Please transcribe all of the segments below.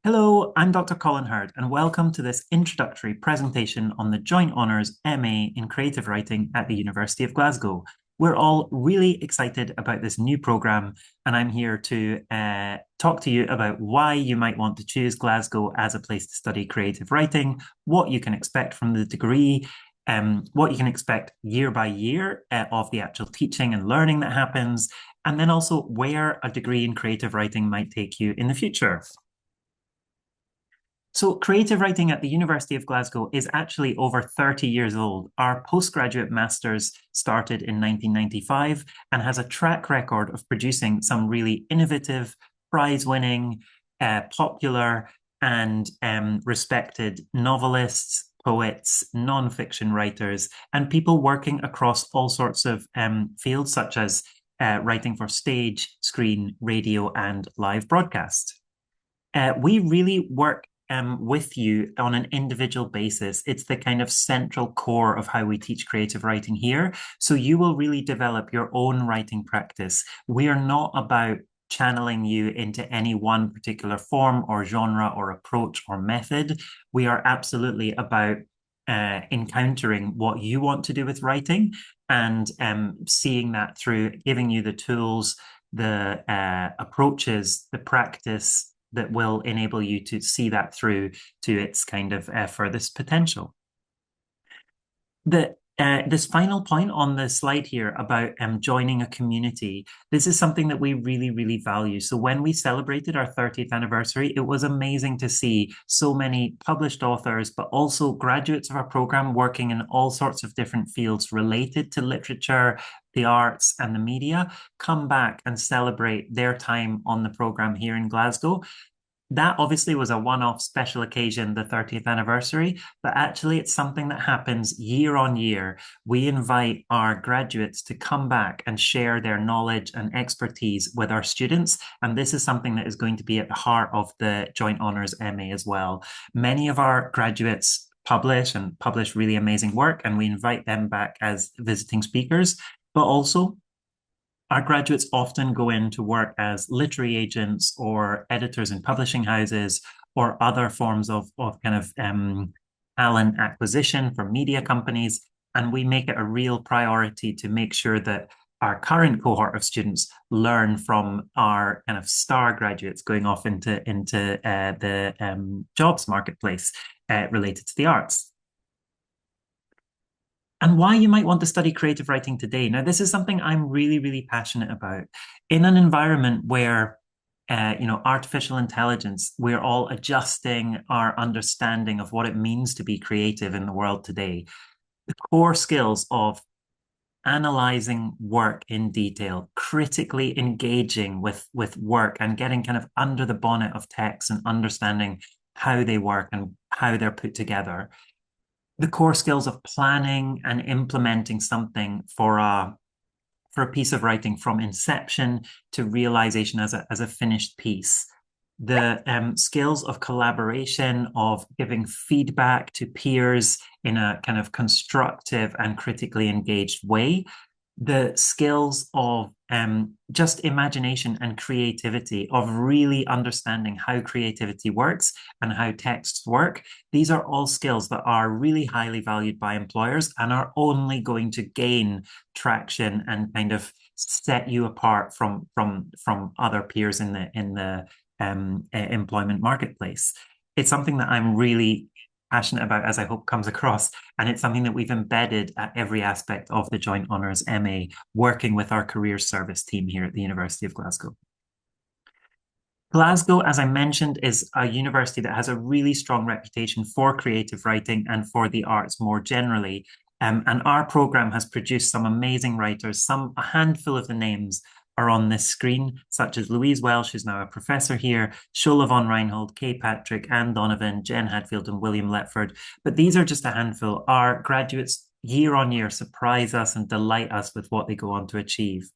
Hello, I'm Dr. Colin Hurd, and welcome to this introductory presentation on the Joint Honours MA in Creative Writing at the University of Glasgow. We're all really excited about this new programme, and I'm here to talk to you about why you might want to choose Glasgow as a place to study creative writing, what you can expect from the degree, what you can expect year by year of the actual teaching and learning that happens, and then also where a degree in creative writing might take you in the future. So creative writing at the University of Glasgow is actually over 30 years old. Our postgraduate masters started in 1995 and has a track record of producing some really innovative, prize-winning, popular and respected novelists, poets, non-fiction writers, and people working across all sorts of fields such as writing for stage, screen, radio, and live broadcast. We really work with you on an individual basis. It's the kind of central core of how we teach creative writing here. So you will really develop your own writing practice. We are not about channeling you into any one particular form or genre or approach or method. We are absolutely about encountering what you want to do with writing and seeing that through giving you the tools, the approaches, the practice that will enable you to see that through to its kind of furthest potential. This final point on the slide here about joining a community, this is something that we really, really value. So when we celebrated our 30th anniversary, it was amazing to see so many published authors, but also graduates of our program working in all sorts of different fields related to literature, the arts, and the media come back and celebrate their time on the program here in Glasgow. That obviously was a one-off special occasion, the 30th anniversary, but actually it's something that happens year on year. We invite our graduates to come back and share their knowledge and expertise with our students. And this is something that is going to be at the heart of the Joint Honours MA as well. Many of our graduates publish really amazing work, and we invite them back as visiting speakers, but also our graduates often go in to work as literary agents or editors in publishing houses or other forms of kind of talent acquisition for media companies. And we make it a real priority to make sure that our current cohort of students learn from our kind of star graduates going off into the jobs marketplace related to the arts. And why you might want to study creative writing today. Now, this is something I'm really, really passionate about. In an environment where, artificial intelligence, we're all adjusting our understanding of what it means to be creative in the world today. The core skills of analyzing work in detail, critically engaging with work and getting kind of under the bonnet of text and understanding how they work and how they're put together, the core skills of planning and implementing something for a piece of writing from inception to realization as a finished piece. The skills of collaboration, of giving feedback to peers in a kind of constructive and critically engaged way. The skills of just imagination and creativity, of really understanding how creativity works and how texts work. These are all skills that are really highly valued by employers and are only going to gain traction and kind of set you apart from other peers in the employment marketplace. It's something that I'm really passionate about, as I hope comes across, and it's something that we've embedded at every aspect of the Joint Honours MA, working with our career service team here at the University of Glasgow. Glasgow, as I mentioned, is a university that has a really strong reputation for creative writing and for the arts more generally. And our programme has produced some amazing writers. A handful of the names are on this screen, such as Louise Welsh, who's now a professor here, Shola von Reinhold, Kay Patrick, Anne Donovan, Jen Hadfield, and William Letford. But these are just a handful. Our graduates year on year surprise us and delight us with what they go on to achieve.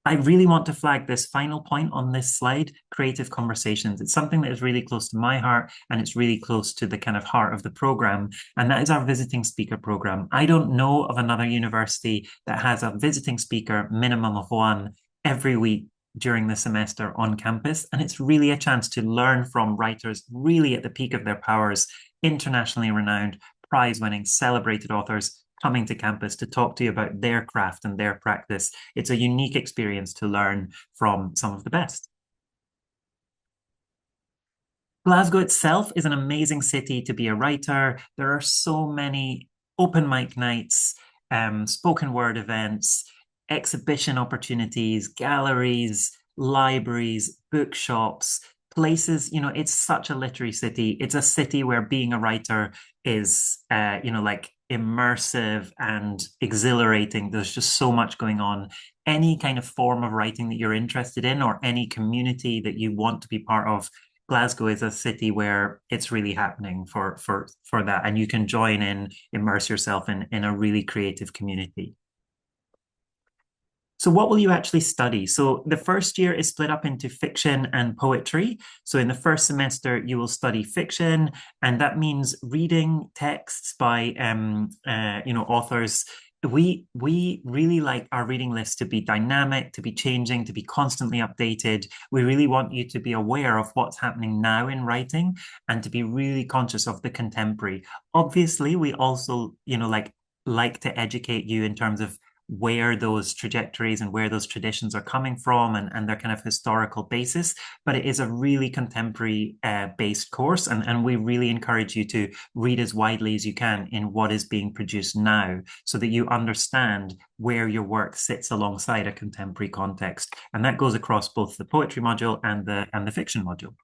I really want to flag this final point on this slide, creative conversations. It's something that is really close to my heart, and it's really close to the kind of heart of the program, and that is our visiting speaker program. I don't know of another university that has a visiting speaker minimum of one every week during the semester on campus. And it's really a chance to learn from writers really at the peak of their powers, internationally renowned, prize-winning, celebrated authors coming to campus to talk to you about their craft and their practice. It's a unique experience to learn from some of the best. Glasgow itself is an amazing city to be a writer. There are so many open mic nights, spoken word events, exhibition opportunities, galleries, libraries, bookshops, places. It's such a literary city. It's a city where being a writer is, like immersive and exhilarating. There's just so much going on. Any kind of form of writing that you're interested in, or any community that you want to be part of, Glasgow is a city where it's really happening for that, and you can join in, immerse yourself in a really creative community. So what will you actually study? So the first year is split up into fiction and poetry. So in the first semester, you will study fiction, and that means reading texts by authors. We really like our reading list to be dynamic, to be changing, to be constantly updated. We really want you to be aware of what's happening now in writing and to be really conscious of the contemporary. Obviously, we also, like to educate you in terms of where those trajectories and where those traditions are coming from, and their kind of historical basis. But it is a really contemporary based course, and we really encourage you to read as widely as you can in what is being produced now, so that you understand where your work sits alongside a contemporary context. And that goes across both the poetry module and the fiction module.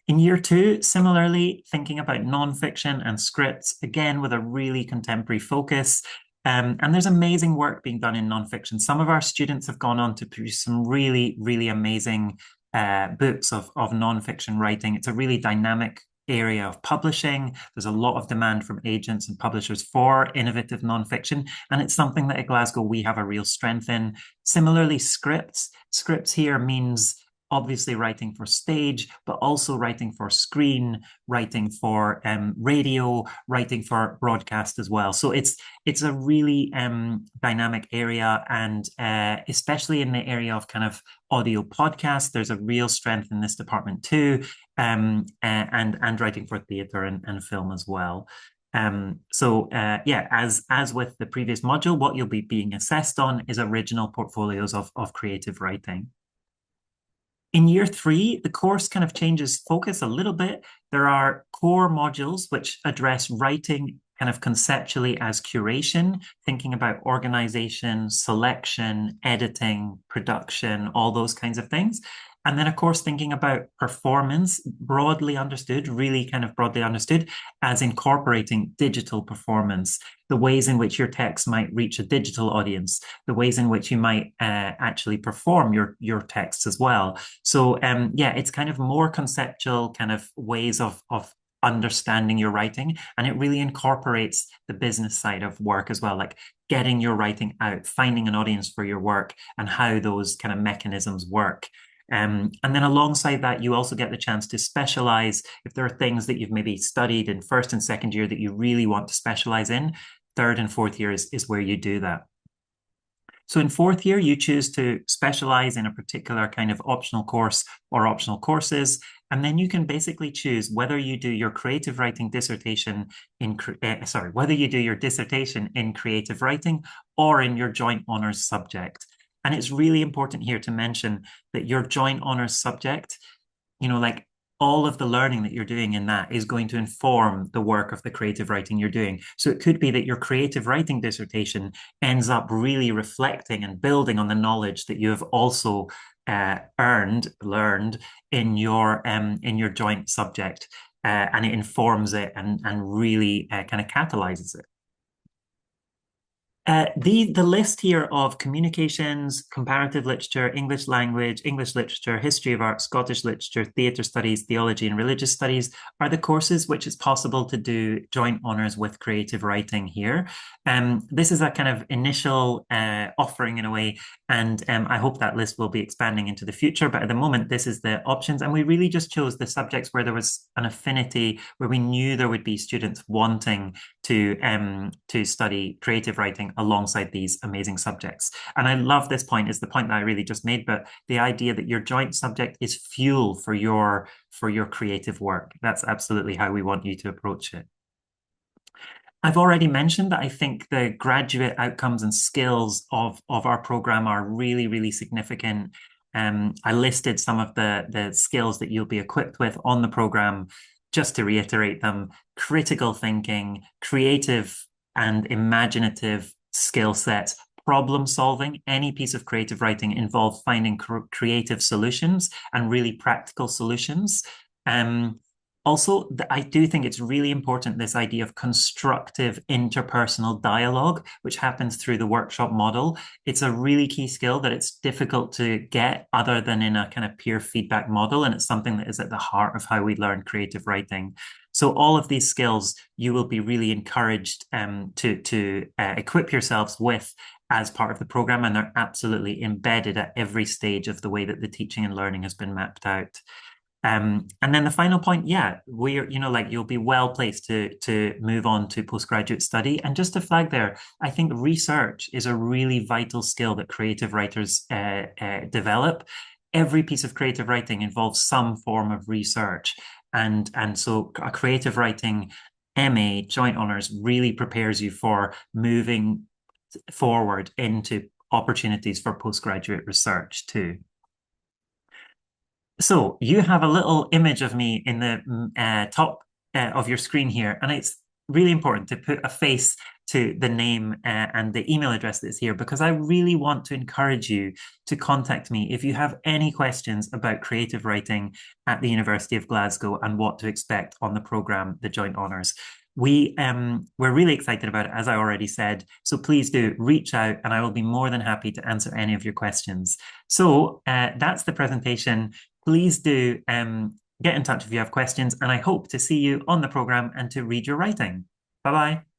In year two, similarly, thinking about nonfiction and scripts, again with a really contemporary focus. And there's amazing work being done in nonfiction. Some of our students have gone on to produce some really, really amazing books of nonfiction writing. It's a really dynamic area of publishing. There's a lot of demand from agents and publishers for innovative nonfiction, and it's something that at Glasgow we have a real strength in. Similarly, scripts. Scripts here means obviously writing for stage, but also writing for screen, writing for radio, writing for broadcast as well. So it's a really dynamic area, and especially in the area of kind of audio podcasts, there's a real strength in this department too, and writing for theatre and film as well. As with the previous module, what you'll be being assessed on is original portfolios of creative writing. In year three, the course kind of changes focus a little bit. There are core modules which address writing kind of conceptually as curation, thinking about organization, selection, editing, production, all those kinds of things. And then, of course, thinking about performance, broadly understood, really kind of broadly understood, as incorporating digital performance, the ways in which your text might reach a digital audience, the ways in which you might actually perform your texts as well. So, it's kind of more conceptual kind of ways of understanding your writing, and it really incorporates the business side of work as well, like getting your writing out, finding an audience for your work, and how those kind of mechanisms work. And then alongside that, you also get the chance to specialize. If there are things that you've maybe studied in first and second year that you really want to specialize in, third and fourth year is where you do that. So in fourth year, you choose to specialize in a particular kind of optional course or optional courses. And then you can basically choose whether you do your creative writing dissertation whether you do your dissertation in creative writing or in your joint honors subject. And it's really important here to mention that your joint honors subject, like all of the learning that you're doing in that is going to inform the work of the creative writing you're doing. So it could be that your creative writing dissertation ends up really reflecting and building on the knowledge that you have also learned in your joint subject, and it informs it and really kind of catalyzes it. The list here of communications, comparative literature, English language, English literature, history of art, Scottish literature, theatre studies, theology, and religious studies are the courses which it's possible to do joint honours with creative writing here. This is a kind of initial offering in a way, and I hope that list will be expanding into the future. But at the moment, this is the options, and we really just chose the subjects where there was an affinity, where we knew there would be students wanting to study creative writing alongside these amazing subjects. And I love this point, is the point that I really just made, but the idea that your joint subject is fuel for your creative work. That's absolutely how we want you to approach it. I've already mentioned that I think the graduate outcomes and skills of our program are really, really significant. I listed some of the skills that you'll be equipped with on the program. Just to reiterate them: critical thinking, creative and imaginative skill sets, problem solving. Any piece of creative writing involves finding creative solutions and really practical solutions. Also, I do think it's really important, this idea of constructive interpersonal dialogue, which happens through the workshop model. It's a really key skill that it's difficult to get other than in a kind of peer feedback model. And it's something that is at the heart of how we learn creative writing. So all of these skills you will be really encouraged to equip yourselves with as part of the program. And they're absolutely embedded at every stage of the way that the teaching and learning has been mapped out. And then the final point, yeah, we're, like, you'll be well placed to move on to postgraduate study. And just to flag there, I think research is a really vital skill that creative writers develop. Every piece of creative writing involves some form of research. And so a creative writing MA joint honours really prepares you for moving forward into opportunities for postgraduate research too. So you have a little image of me in the top of your screen here, and it's really important to put a face to the name and the email address that's here, because I really want to encourage you to contact me if you have any questions about creative writing at the University of Glasgow and what to expect on the programme, the Joint Honours. We're really excited about it, as I already said. So please do reach out, and I will be more than happy to answer any of your questions. So that's the presentation. Please do get in touch if you have questions, and I hope to see you on the program and to read your writing. Bye-bye.